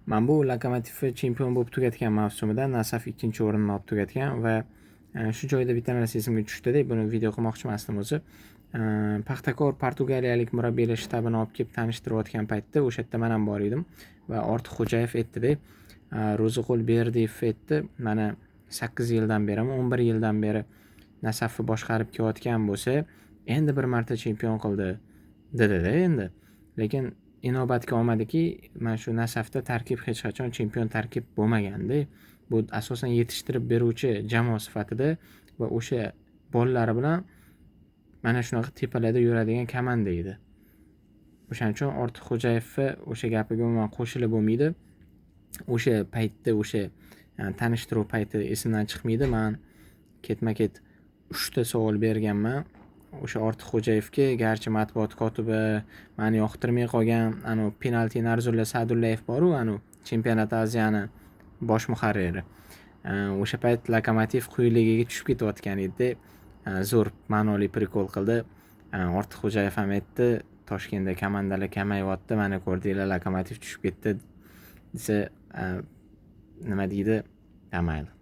Men bu Lokomotiv chempion bo'lib tugatgan mavsumida Nasaf 2-o'rinni olib tugatgan va shu joyda bitta narsa esimga tushdida, buni video qilmoqchi emasdim o'zi. Paxtakor portugaliyalik murabbiylar shtabini olib kelib tanishtirayotgan paytda o'sha yerda men ham bor edim va Ortiqxo'jayev aytdi-da, Ro'ziqul Berdiyev aytdi, mana 8 yildan beri, 11 yildan beri Nasafni boshqarib kelayotgan bo'lsa, endi bir marta chempion qildi dedi-da endi. Lekin inobatga olmadiki, mana shu Nasafda tarkib hech qachon chempion tarkib bo'lmaganda, bu asosan yetishtirib beruvchi jamoa sifatida va o'sha bolalari bilan mana shunaqa tepalarda yuradigan komanda edi. O'shaning uchun Ortiqxo'jayevni o'sha gapiga umuman qo'shilib bo'lmaydi. O'sha paytda o'sha tanishtiruv payti esimdan chiqmaydi. Men ketma-ket 3 ta savol berganman. O'sha Ortiqxo'jayevga, garchi matbuot kotibi meni yoqtirmay qolgan, penalti Narzulla Sa'dullayev bor-ku, Chempionat Aziyani bosh muharriri. O'sha payt Lokomotiv quyiligiga tushib ketayotgan edi. Zo'r ma'noli prikol qildi. Ortiqxo'jayev ham aytdi, Toshkentda komandalar kamayyapti, mana ko'rdinglar, Lokomotiv tushib ketdi desa, nima deydi? Mayli.